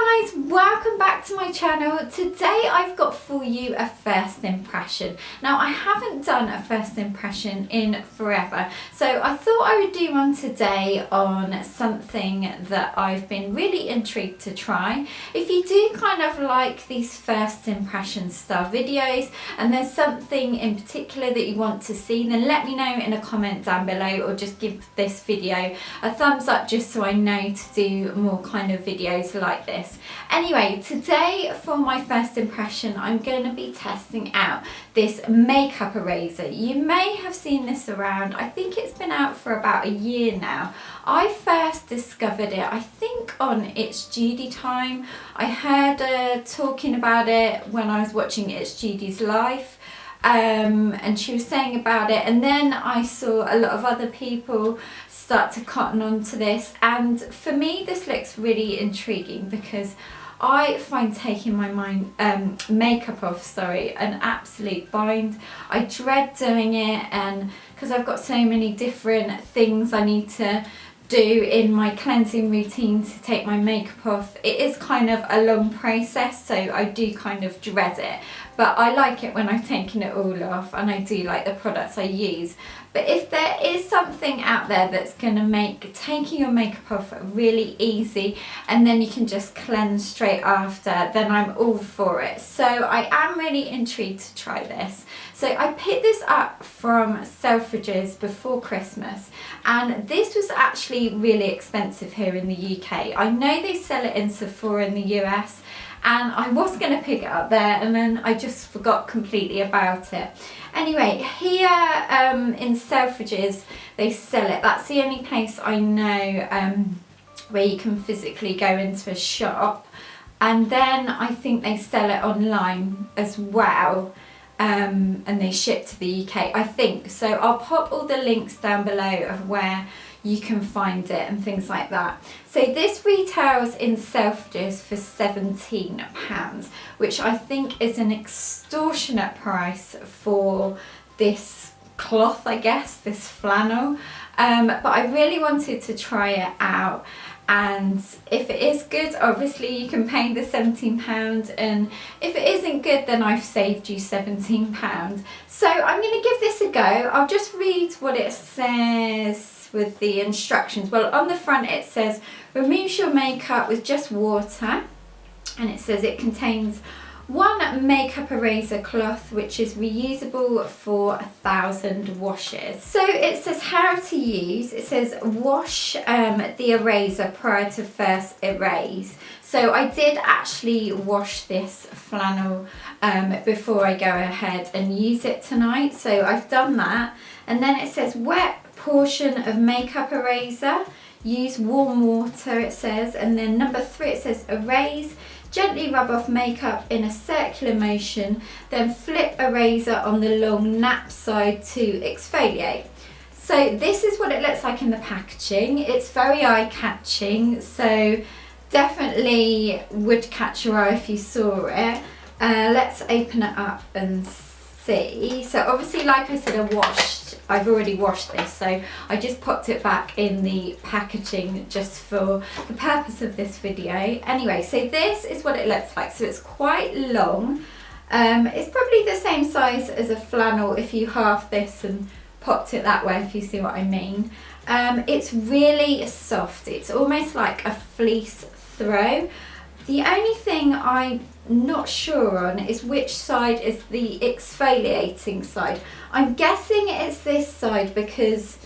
guys, welcome back to my channel. Today I've got for you a first impression. Now I haven't done a first impression in forever, so I thought I would do one today on something that I've been really intrigued to try. If you do kind of like these first impression style videos and there's something in particular that you want to see, then let me know in a comment down below, or just give this video a thumbs up just so I know to do more kind of videos like this. Anyway, today for my first impression I'm going to be testing out this makeup eraser. You may have seen this around. I think it's been out for about a year now. I first discovered it, I think, on It's Judy Time. I heard her talking about it when I was watching It's Judy's live. And she was saying about it, and then I saw a lot of other people start to cotton on to this, and for me this looks really intriguing because I find taking my makeup off an absolute bind. I dread doing it, and because I've got so many different things I need to do in my cleansing routine to take my makeup off, it is kind of a long process, so I do kind of dread it. But I like it when I've taken it all off, and I do like the products I use. But if there is something out there that's going to make taking your makeup off really easy and then you can just cleanse straight after, then I'm all for it. So I am really intrigued to try this. So I picked this up from Selfridges before Christmas, and this was actually really expensive here in the UK. I know they sell it in Sephora in the US, and I was going to pick it up there and then I just forgot completely about it. Anyway, here in Selfridges they sell it. That's the only place I know where you can physically go into a shop, and then I think they sell it online as well. And they ship to the UK, I think. So I'll pop all the links down below of where you can find it and things like that. So this retails in Selfridges for £17, which I think is an extortionate price for this cloth, I guess, this flannel. But I really wanted to try it out, and if it is good, obviously you can pay the £17, and if it isn't good, then I've saved you £17. So I'm going to give this a go. I'll just read what it says with the instructions. Well, on the front it says removes your makeup with just water, and it says it contains one makeup eraser cloth which is reusable for 1,000 washes. So it says how to use. It says wash the eraser prior to first erase. So I did actually wash this flannel before I go ahead and use it tonight, so I've done that. And then it says wet portion of makeup eraser, use warm water, it says. And then number 3, it says erase, gently rub off makeup in a circular motion, then flip eraser on the long nap side to exfoliate. So this is what it looks like in the packaging. It's very eye-catching, so definitely would catch your eye if you saw it. Let's open it up and see. So obviously, like I said, I've already washed this, so I just popped it back in the packaging just for the purpose of this video. Anyway, so this is what it looks like. So it's quite long. It's probably the same size as a flannel if you half this and popped it that way, if you see what I mean. It's really soft. It's almost like a fleece throw. The only thing I'm not sure on is which side is the exfoliating side. I'm guessing it's this side because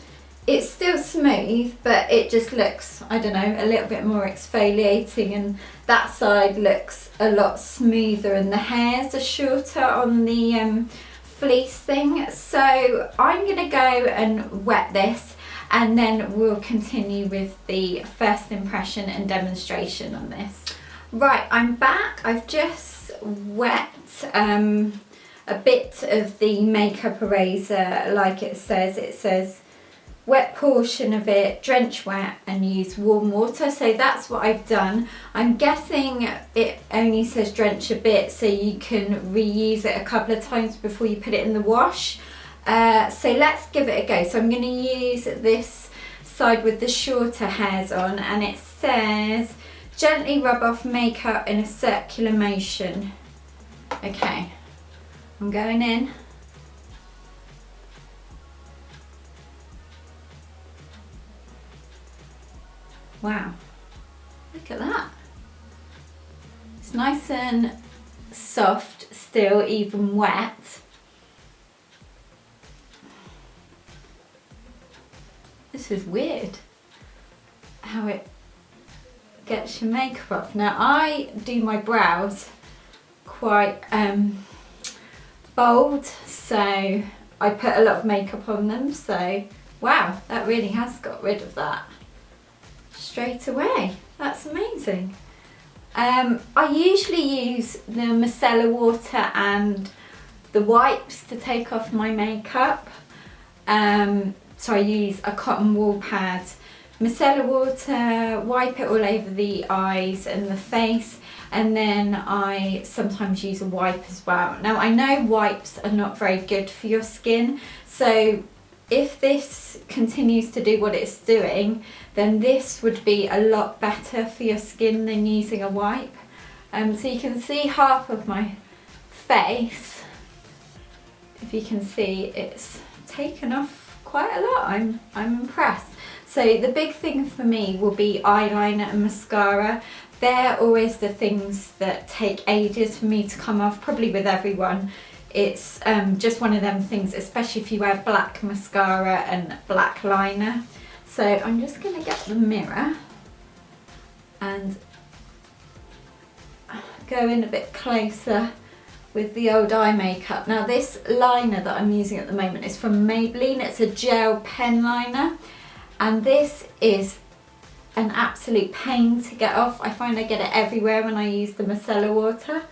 it's still smooth, but it just looks, I don't know, a little bit more exfoliating, and that side looks a lot smoother, and the hairs are shorter on the fleece thing. So I'm going to go and wet this, and then we'll continue with the first impression and demonstration on this. Right, I'm back. I've just wet a bit of the makeup eraser, like it says. It says wet portion of it, drench wet and use warm water. So that's what I've done. I'm guessing it only says drench a bit, so you can reuse it a couple of times before you put it in the wash. So let's give it a go. So I'm going to use this side with the shorter hairs on, and it says Gently rub off makeup in a circular motion. Okay, I'm going in. Wow, look at that. It's nice and soft, still even wet. This is weird how it gets your makeup off. Now I do my brows quite bold, so I put a lot of makeup on them, so wow, that really has got rid of that straight away. That's amazing. I usually use the micellar water and the wipes to take off my makeup. So I use a cotton wool pad, micellar water, wipe it all over the eyes and the face, and then I sometimes use a wipe as well. Now I know wipes are not very good for your skin, so if this continues to do what it's doing, then this would be a lot better for your skin than using a wipe. So you can see half of my face. If you can see, it's taken off quite a lot. I'm impressed. So the big thing for me will be eyeliner and mascara. They're always the things that take ages for me to come off, probably with everyone. It's just one of them things, especially if you wear black mascara and black liner. So I'm just going to get the mirror and go in a bit closer with the old eye makeup. Now this liner that I'm using at the moment is from Maybelline. It's a gel pen liner, and this is an absolute pain to get off. I find I get it everywhere when I use the micellar water,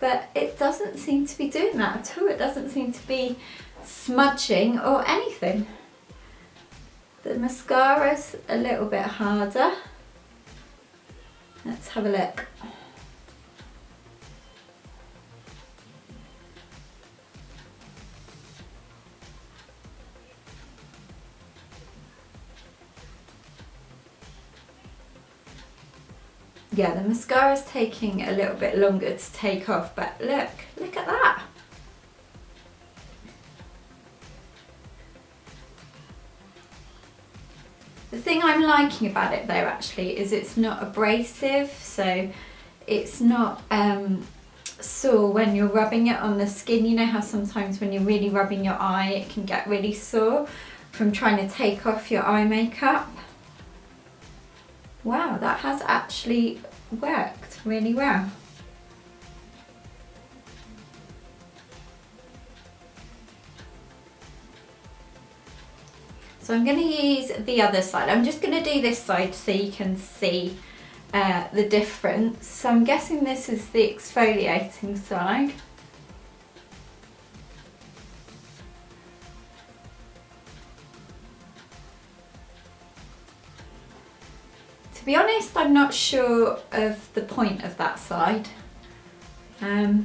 but it doesn't seem to be doing that at all. It doesn't seem to be smudging or anything. The mascara's a little bit harder. Let's have a look. Yeah, the mascara's taking a little bit longer to take off, but look at that. The thing I'm liking about it though actually is it's not abrasive, so it's not sore when you're rubbing it on the skin. You know how sometimes when you're really rubbing your eye it can get really sore from trying to take off your eye makeup. Wow, that has actually worked really well. So I'm going to use the other side. I'm just going to do this side so you can see the difference. So I'm guessing this is the exfoliating side. To be honest, I'm not sure of the point of that side. But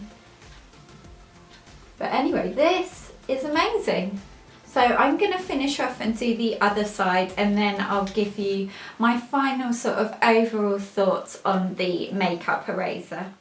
anyway, this is amazing. So I'm going to finish off and do the other side, and then I'll give you my final sort of overall thoughts on the makeup eraser.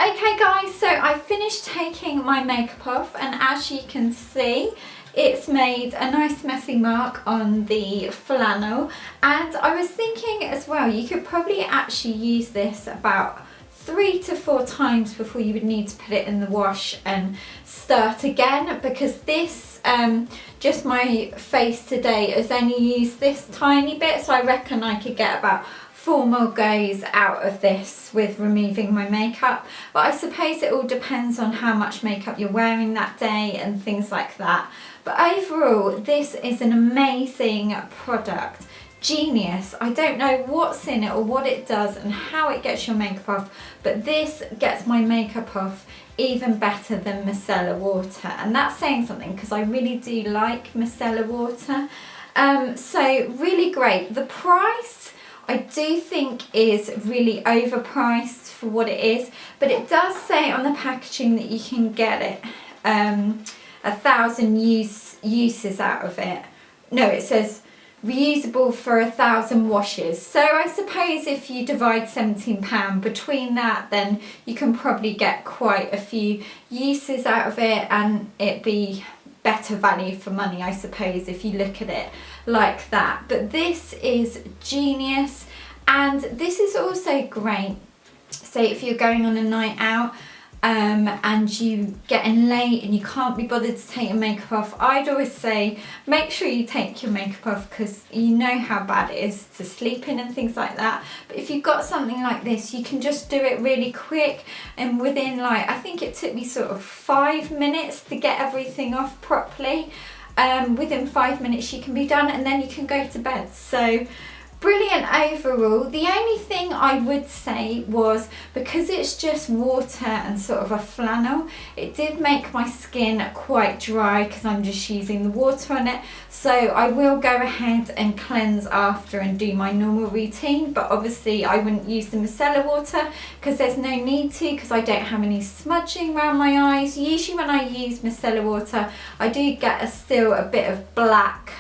Okay guys, so I finished taking my makeup off, and as you can see, it's made a nice messy mark on the flannel. And I was thinking as well, you could probably actually use this about 3 to 4 times before you would need to put it in the wash and start again, because this, just my face today has only used this tiny bit, so I reckon I could get about 4 more goes out of this with removing my makeup. But I suppose it all depends on how much makeup you're wearing that day and things like that. But overall, this is an amazing product. Genius. I don't know what's in it or what it does and how it gets your makeup off, but this gets my makeup off even better than micellar water, and that's saying something because I really do like micellar water. So really great. The price I do think is really overpriced for what it is, but it does say on the packaging that you can get it 1,000 uses out of it. No, it says reusable for 1,000 washes. So I suppose if you divide £17 between that, then you can probably get quite a few uses out of it, and it'd be better value for money, I suppose, if you look at it like that. But this is genius, and this is also great. Say if you're going on a night out and you getting late and you can't be bothered to take your makeup off, I'd always say make sure you take your makeup off, because you know how bad it is to sleep in and things like that. But if you've got something like this, you can just do it really quick, and within, like, I think it took me sort of 5 minutes to get everything off properly. Within 5 minutes you can be done, and then you can go to bed. So brilliant overall. The only thing I would say was, because it's just water and sort of a flannel, it did make my skin quite dry because I'm just using the water on it. So I will go ahead and cleanse after and do my normal routine, but obviously I wouldn't use the micellar water because there's no need to, because I don't have any smudging around my eyes. Usually when I use micellar water, I do get still a bit of black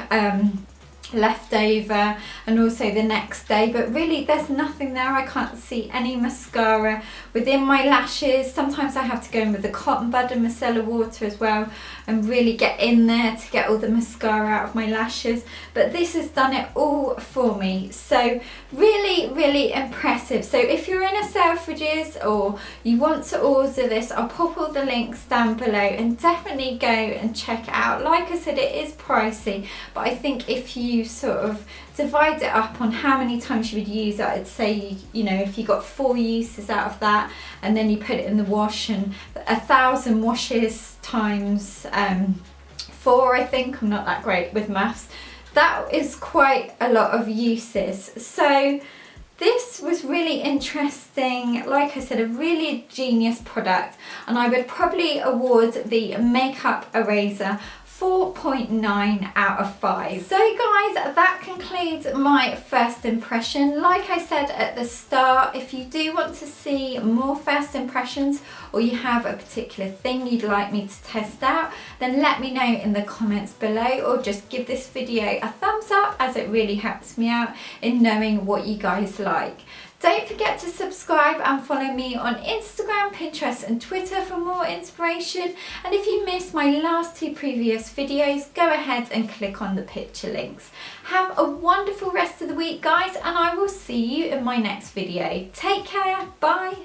left over, and also the next day, but really there's nothing there. I can't see any mascara within my lashes. Sometimes I have to go in with the cotton bud and micellar water as well and really get in there to get all the mascara out of my lashes, but this has done it all for me. So really impressive. So if you're in a Selfridges or you want to order this, I'll pop all the links down below, and definitely go and check it out. Like I said, it is pricey, but I think if you sort of divide it up on how many times you would use it, I'd say, you know, if you got 4 uses out of that, and then you put it in the wash, and 1,000 washes times 4, I think, I'm not that great with maths, that is quite a lot of uses. So this was really interesting. Like I said, a really genius product, and I would probably award the makeup eraser 4.9 out of 5. So guys, that concludes my first impression. Like I said at the start, if you do want to see more first impressions, or you have a particular thing you'd like me to test out, then let me know in the comments below, or just give this video a thumbs up, as it really helps me out in knowing what you guys like. Don't forget to subscribe and follow me on Instagram, Pinterest and Twitter for more inspiration. And if you missed my last 2 previous videos, go ahead and click on the picture links. Have a wonderful rest of the week, guys, and I will see you in my next video. Take care. Bye.